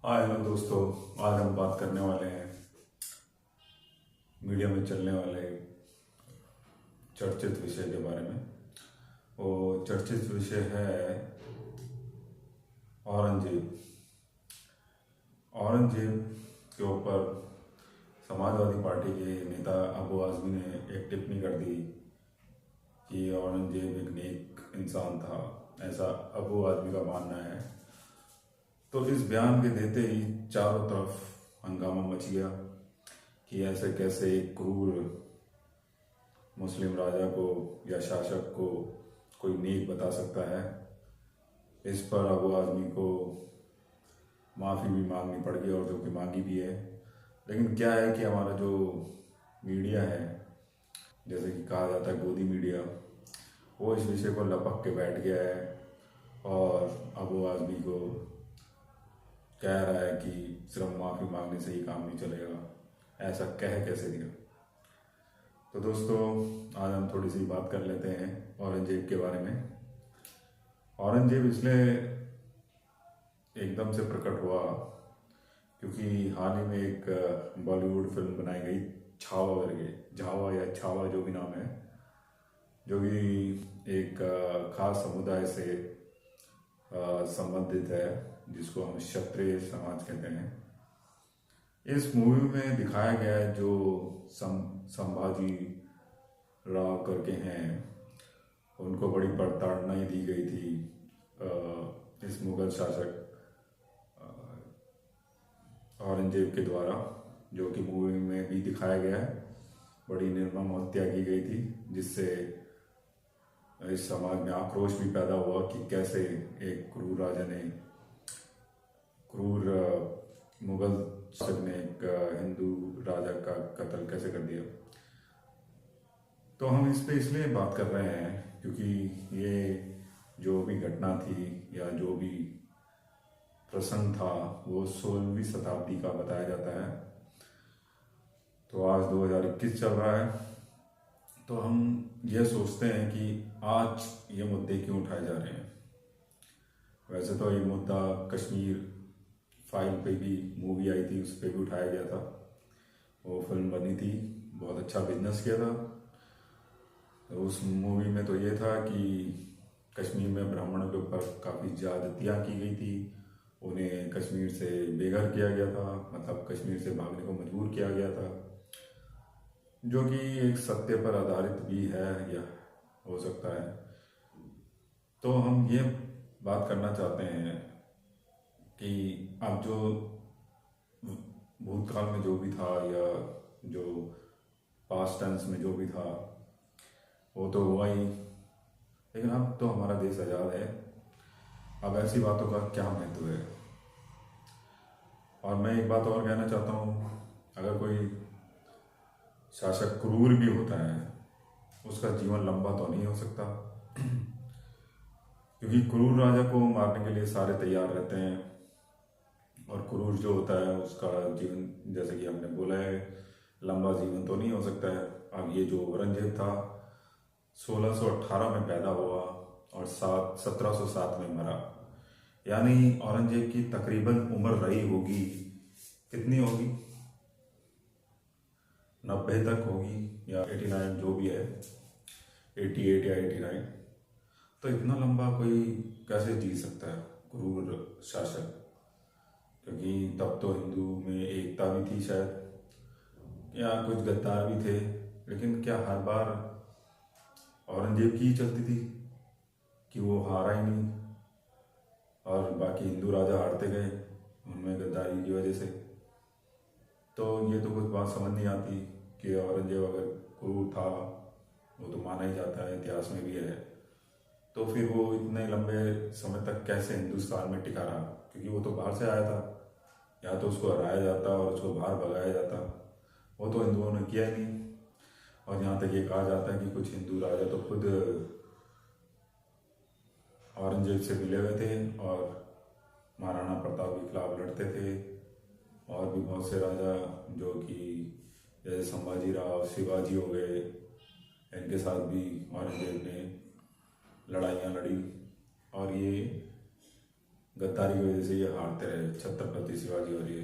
Hi hello दोस्तों। आज हम बात करने वाले हैं मीडिया में चलने वाले चर्चित विषय के बारे में। वो चर्चित विषय है औरंगजेब। औरंगजेब के ऊपर समाजवादी पार्टी के नेता अबू आज़मी ने एक टिप्पणी कर दी कि औरंगजेब एक नेक इंसान था, ऐसा अबू आज़मी का मानना है। तो इस बयान के देते ही चारों तरफ हंगामा मच गया कि ऐसे कैसे एक क्रूर मुस्लिम राजा को या शासक को कोई नेक बता सकता है। इस पर अबू आज़मी को माफ़ी भी मांगनी पड़ गई और जो कि मांगी भी है। लेकिन क्या है कि हमारा जो मीडिया है, जैसे कि कहा जाता है गोदी मीडिया, वो इस विषय को लपक के बैठ गया है और अबू आज़मी को कह रहा है कि सिर्फ माफ़ी मांगने से ही काम नहीं चलेगा। ऐसा कह कैसे दिया। तो दोस्तों, आज हम थोड़ी सी बात कर लेते हैं औरंगजेब के बारे में। औरंगजेब इसलिए एकदम से प्रकट हुआ क्योंकि हाल ही में एक बॉलीवुड फिल्म बनाई गई छावा करके, झावा या छावा जो भी नाम है, जो कि एक खास समुदाय से संबंधित है, जिसको हम क्षत्रिय समाज कहते हैं। इस मूवी में दिखाया गया है जो संभाजी राव करके हैं, उनको बड़ी प्रताड़ना दी गई थी इस मुगल शासक औरंगजेब के द्वारा, जो कि मूवी में भी दिखाया गया है। बड़ी निर्मम हत्या की गई थी, जिससे इस समाज में आक्रोश भी पैदा हुआ कि कैसे एक क्रूर राजा ने, क्रूर मुगल शासक ने एक हिंदू राजा का कत्ल कैसे कर दिया। तो हम इस पे इसलिए बात कर रहे हैं क्योंकि ये जो भी घटना थी या जो भी प्रसंग था वो 16वीं शताब्दी का बताया जाता है। तो आज 2021 चल रहा है, तो हम ये सोचते हैं कि आज ये मुद्दे क्यों उठाए जा रहे हैं। वैसे तो ये मुद्दा कश्मीर फाइल पे भी मूवी आई थी, उस पर भी उठाया गया था। वो फिल्म बनी थी, बहुत अच्छा बिजनेस किया था। तो उस मूवी में तो ये था कि कश्मीर में ब्राह्मणों के ऊपर काफ़ी ज़्यादतियाँ की गई थी, उन्हें कश्मीर से बेघर किया गया था, मतलब कश्मीर से भागने को मजबूर किया गया था, जो कि एक सत्य पर आधारित भी है या हो सकता है। तो हम ये बात करना चाहते हैं कि अब जो भूतकाल में जो भी था या जो पास्ट टेंस में जो भी था वो तो हुआ ही, लेकिन अब तो हमारा देश आज़ाद है। अब ऐसी बातों का क्या महत्व है। और मैं एक बात और कहना चाहता हूँ, अगर कोई शासक क्रूर भी होता है, उसका जीवन लंबा तो नहीं हो सकता, क्योंकि क्रूर राजा को मारने के लिए सारे तैयार रहते हैं। और क्रूर जो होता है उसका जीवन, जैसे कि हमने बोला है, लंबा जीवन तो नहीं हो सकता है। अब ये जो औरंगजेब था 1618 में पैदा हुआ और 1707 में मरा, यानी औरंगजेब की तकरीबन उम्र रही होगी, कितनी होगी, 90 तक होगी या 89, जो भी है, 88 या 89। तो इतना लंबा कोई कैसे जी सकता है क्रूर शासक, क्योंकि तब तो हिंदू में एकता भी थी शायद, या कुछ गद्दार भी थे। लेकिन क्या हर बार औरंगजेब की ही चलती थी कि वो हारा ही नहीं और बाकी हिंदू राजा हारते गए उनमें गद्दारी की वजह से। तो ये तो कुछ बात समझ नहीं आती कि औरंगजेब अगर क्रूर था, वो तो माना ही जाता है, इतिहास में भी है, तो फिर वो इतने लंबे समय तक कैसे हिंदुस्तान में टिका रहा, क्योंकि वो तो बाहर से आया था। या तो उसको हराया जाता और उसको बाहर भगाया जाता, वो तो हिंदुओं ने किया ही नहीं। और यहाँ तक ये कहा जाता है कि कुछ हिंदू राजा तो खुद औरंगजेब से मिले हुए थे और महाराणा प्रताप के खिलाफ लड़ते थे। और भी बहुत से राजा जो कि जैसे संभाजी राव, शिवाजी हो गए, इनके साथ भी औरंगजेब ने लड़ाइयाँ लड़ी। और ये गद्दारी की वजह से ये हारते रहे, छत्रपति शिवाजी और ये।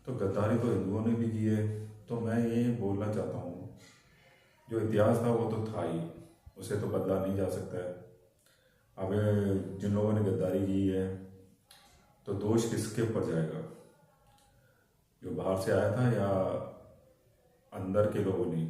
तो गद्दारी तो हिंदुओं ने भी की है। तो मैं ये बोलना चाहता हूँ, जो इतिहास था वो तो था ही, उसे तो बदला नहीं जा सकता है। अब जिन लोगों ने गद्दारी की है तो दोष किसके ऊपर जाएगा? जो बाहर से आया था या अंदर के लोगों ने?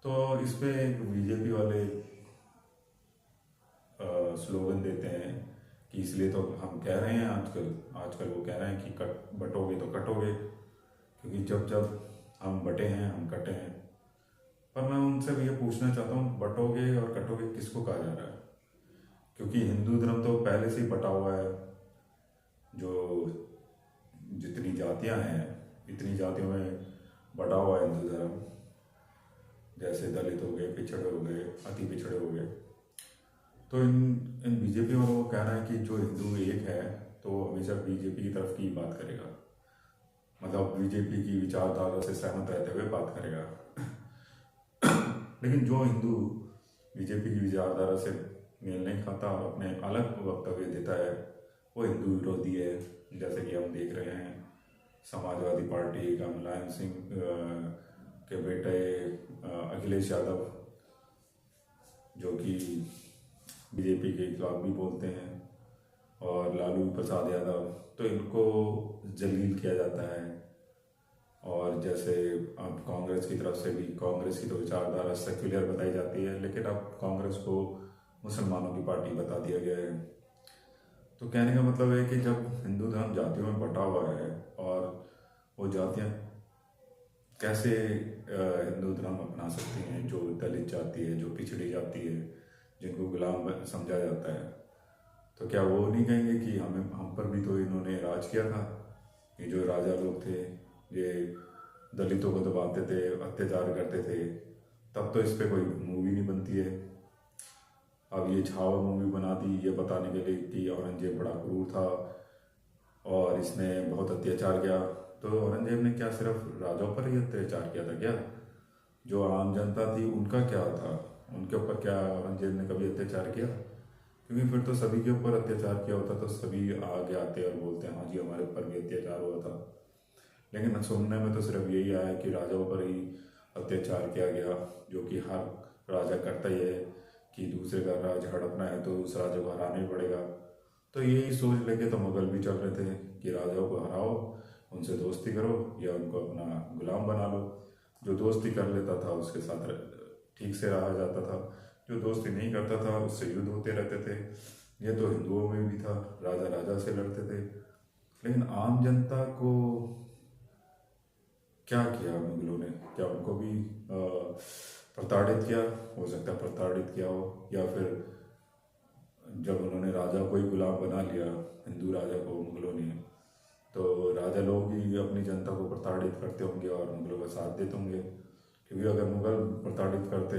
तो इसमें बीजेपी वाले स्लोगन देते हैं कि इसलिए तो हम कह रहे हैं, आजकल आजकल वो कह रहे हैं कि कट बटोगे तो कटोगे, क्योंकि जब जब हम बटे हैं हम कटे हैं। पर मैं उनसे भी ये पूछना चाहता हूँ, बटोगे और कटोगे किसको कहा जा रहा है? क्योंकि हिंदू धर्म तो पहले से ही बटा हुआ है। जो जितनी जातियां हैं इतनी जातियों में बटा हुआ है हिंदू धर्म। जैसे दलित हो गए, पिछड़े हो गए, अति पिछड़े हो गए। तो इन इन बीजेपी वालों को कहना है कि जो हिंदू एक है तो हमेशा बीजेपी की तरफ की बात करेगा, मतलब बीजेपी की विचारधारा से सहमत रहते हुए बात करेगा। लेकिन जो हिंदू बीजेपी की विचारधारा से मेल नहीं खाता और अपने अलग वक्तव्य देता है वो हिंदू विरोधी है। जैसे कि हम देख रहे हैं समाजवादी पार्टी का मुलायम सिंह के बेटे अखिलेश यादव, जो कि बीजेपी के खिलाफ भी बोलते हैं, और लालू प्रसाद यादव, तो इनको जलील किया जाता है। और जैसे अब कांग्रेस की तरफ से भी, कांग्रेस की तो विचारधारा सेक्युलर बताई जाती है, लेकिन अब कांग्रेस को मुसलमानों की पार्टी बता दिया गया है। तो कहने का मतलब है कि जब हिंदू धर्म जातियों में बटा हुआ है और वो जातियाँ कैसे हिंदू धर्म अपना सकती हैं, जो दलित जाति है, जो पिछड़ी जाति है, जिनको गुलाम समझा जाता है, तो क्या वो नहीं कहेंगे कि हम पर भी तो इन्होंने राज किया था? ये जो राजा लोग थे ये दलितों को दबाते थे, अत्याचार करते थे, तब तो इस पर कोई मूवी नहीं बनती है। अब ये छावा मूवी बना दी ये बताने के लिए कि औरंगजेब बड़ा क्रूर था और इसने बहुत अत्याचार किया। तो औरंगजेब ने क्या सिर्फ राजाओं पर ही अत्याचार किया था क्या? जो आम जनता थी उनका क्या था? उनके ऊपर क्या औरंगजेब ने कभी अत्याचार किया? क्योंकि फिर तो सभी के ऊपर अत्याचार किया होता तो सभी आगे आते और बोलते हैं हाँ जी हमारे ऊपर भी अत्याचार हुआ था। लेकिन सुनने में तो सिर्फ यही आया कि राजाओं पर ही अत्याचार किया गया, जो कि हर राजा करता ही है कि दूसरे का राज हड़पना है तो उस राजा को हराना ही पड़ेगा। तो यही सोच लेके तो मुगल भी चल रहे थे कि राजाओं को हराओ, उनसे दोस्ती करो या उनको अपना गुलाम बना लो। जो दोस्ती कर लेता था उसके साथ ठीक से रहा जाता था, जो दोस्ती नहीं करता था उससे युद्ध होते रहते थे। ये तो हिंदुओं में भी था, राजा राजा से लड़ते थे। लेकिन आम जनता को क्या किया मुगलों ने? क्या उनको भी प्रताड़ित किया? हो सकता है प्रताड़ित किया हो, या फिर जब उन्होंने राजा को ही गुलाम बना लिया, हिंदू राजा को मुगलों ने, तो राजा लोग भी अपनी जनता को प्रताड़ित करते होंगे और मुगलों का साथ देते होंगे। क्योंकि अगर मुगल प्रताड़ित करते,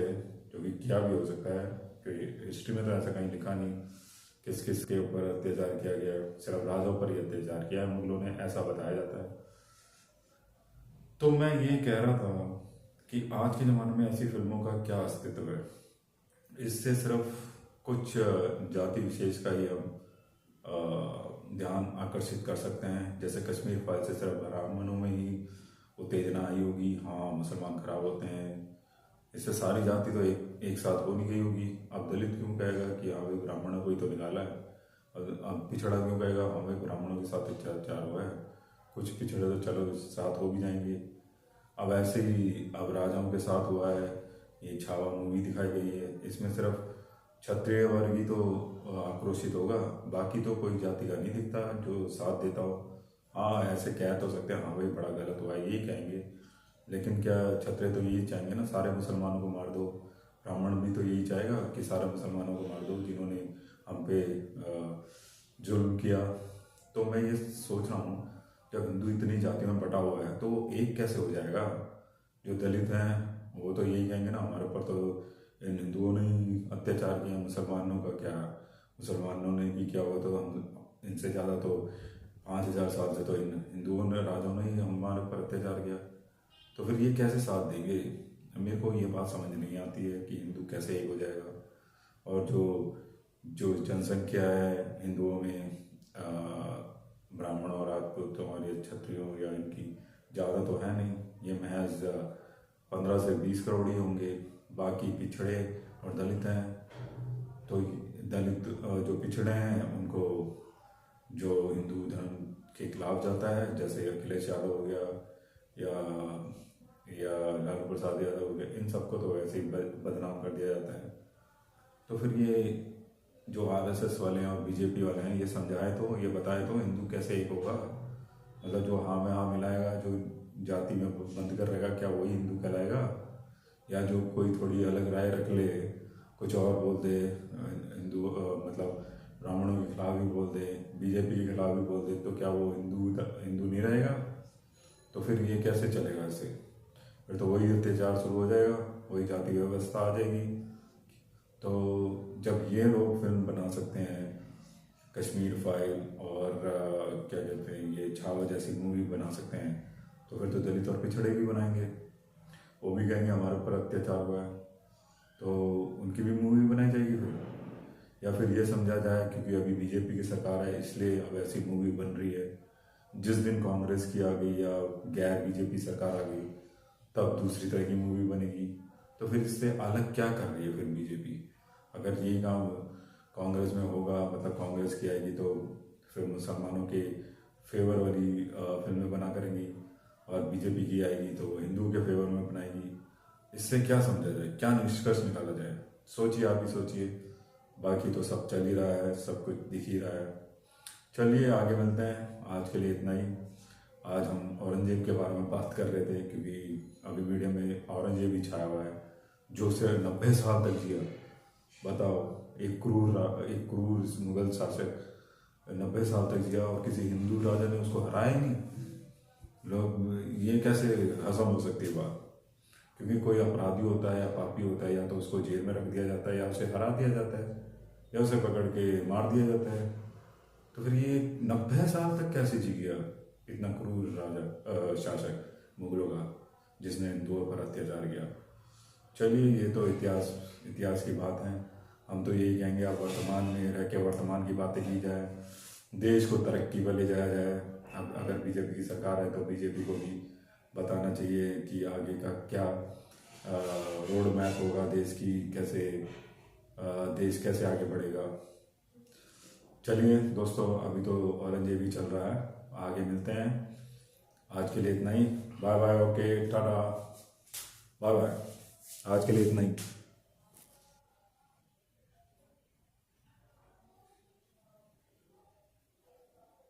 जो कि क्या भी हो सकता है, क्योंकि हिस्ट्री में तो ऐसा कहीं लिखा नहीं किस किस के ऊपर अत्याचार किया गया, सिर्फ राजाओं पर ही अत्याचार किया है मुगलों ने, ऐसा बताया जाता है। तो मैं ये कह रहा था कि आज के ज़माने में ऐसी फिल्मों का क्या अस्तित्व है? इससे सिर्फ कुछ जाति विशेष का ही हम ध्यान आकर्षित कर सकते हैं। जैसे कश्मीर फाइल से सिर्फ ब्राह्मणों में ही उत्तेजना आई होगी, हाँ मुसलमान खराब होते हैं, इससे सारी जाति तो एक साथ हो नहीं गई होगी। अब दलित क्यों कहेगा कि हाँ भाई ब्राह्मणों को ही तो निकाला है, और अब पिछड़ा क्यों कहेगा हाँ भाई ब्राह्मणों के साथ अत्याचार हुआ है, कुछ पिछड़े तो चलो साथ हो भी जाएंगे। अब ऐसे ही अब राजाओं के साथ हुआ है, ये छावा मूवी दिखाई गई है, इसमें सिर्फ क्षत्रिय वर्ग ही तो आक्रोशित होगा, बाकी तो कोई जाति का नहीं दिखता जो साथ देता हो। हाँ ऐसे कह तो सकते हैं हाँ भाई बड़ा गलत हुआ है, यही कहेंगे, लेकिन क्या क्षत्रिय तो यही चाहेंगे ना सारे मुसलमानों को मार दो? ब्राह्मण भी तो यही चाहेगा कि सारे मुसलमानों को मार दो जिन्होंने हम पे जुल्म किया। तो मैं ये सोच रहा हूँ, जब हिंदू इतनी जातियों में बटा हुआ है तो वो एक कैसे हो जाएगा? जो दलित हैं वो तो यही कहेंगे ना हमारे ऊपर तो इन हिंदुओं ने ही अत्याचार किया, मुसलमानों का क्या, मुसलमानों ने भी किया हुआ, तो हम इनसे ज़्यादा तो 5000 साल से तो इन हिंदुओं ने, राजाओं ने ही हमारे ऊपर अत्याचार किया। तो फिर ये कैसे साथ देंगे? मेरे को ये बात समझ नहीं आती है कि हिंदू कैसे एक हो जाएगा। और जो जो जनसंख्या है हिंदुओं में, ब्राह्मणों, राजपूतों और ये क्षत्रियों या इनकी ज़्यादा तो है नहीं, ये महज 15 से 20 करोड़ ही होंगे। बाकी पिछड़े और दलित हैं। तो दलित जो पिछड़े हैं उनको जो हिंदू धर्म के खिलाफ जाता है, जैसे अखिलेश यादव हो गया या लालू प्रसाद यादव हो गया, इन सबको तो वैसे ही बदनाम कर दिया जाता है। तो फिर ये जो आरएसएस वाले हैं और बीजेपी वाले हैं, ये समझाए तो, ये बताए तो हिंदू कैसे एक होगा। मतलब जो हाँ में हाँ मिलाएगा, जो जाति में बंद कर रहेगा, क्या वही हिंदू कहलाएगा? या जो कोई थोड़ी अलग राय रख ले, कुछ और बोल दे, हिंदू मतलब ब्राह्मणों के खिलाफ भी बोल दे, बीजेपी के खिलाफ भी बोल दे, तो क्या वो हिंदू नहीं रहेगा? तो फिर ये कैसे चलेगा? इससे फिर तो वही अत्याचार शुरू हो जाएगा, वही जाति व्यवस्था आ जाएगी। तो जब ये लोग फिल्म बना सकते हैं, कश्मीर फाइल और क्या कहते हैं ये छावा जैसी मूवी बना सकते हैं, तो फिर तो दलित और पिछड़े भी बनाएंगे। वो भी कहेंगे हमारे ऊपर अत्याचार हुआ है, तो उनकी भी मूवी बनाई जाएगी फिर। या फिर ये समझा जाए क्योंकि अभी बीजेपी की सरकार है इसलिए अब ऐसी मूवी बन रही है, जिस दिन कांग्रेस की आ गई या गैर बीजेपी सरकार आ गई तब दूसरी तरह की मूवी बनेगी। तो फिर इससे अलग क्या कर रही है फिर बीजेपी? अगर ये काम कांग्रेस में होगा, मतलब कांग्रेस की आएगी, तो फिर मुसलमानों के फेवर वाली फिल्में बना करेंगी, और बीजेपी की आएगी तो हिंदुओं के फेवर में बनाएगी। इससे क्या समझा जाए, क्या निष्कर्ष निकाला जाए? सोचिए, आप ही सोचिए। बाकी तो सब चल ही रहा है, सब कुछ दिख ही रहा है। चलिए आगे मिलते हैं, आज के लिए इतना ही। आज हम औरंगजेब के बारे में बात कर रहे थे क्योंकि अभी वीडियो में औरंगजेब ही छाया हुआ है, जो सिर्फ 90 साल तक जिया। बताओ, एक क्रूर मुगल शासक 90 साल तक जिया और किसी हिंदू राजा ने उसको हराया ही नहीं। लोग ये कैसे हजम हो सकती है बात? क्योंकि कोई अपराधी होता है या पापी होता है, या तो उसको जेल में रख दिया जाता है, या उसे हरा दिया जाता है, या उसे पकड़ के मार दिया जाता है। तो फिर ये 90 साल तक कैसे जी गया इतना क्रूर राजा शासक मुगलों का, जिसने हिंदुओं पर अत्याचार किया? चलिए, ये तो इतिहास की बात है। हम तो यही कहेंगे, आप वर्तमान में रह के वर्तमान की बातें की जाए, देश को तरक्की पर ले जाया जाए। अब अगर बीजेपी की सरकार है तो बीजेपी को भी बताना चाहिए कि आगे का क्या रोड मैप होगा देश की, कैसे देश कैसे आगे बढ़ेगा। चलिए दोस्तों, अभी तो औरंगजेब ही चल रहा है, आगे मिलते हैं। आज के लिए इतना ही, बाय बाय, ओके, टाटा, बाय बाय, आज के लिए इतना ही।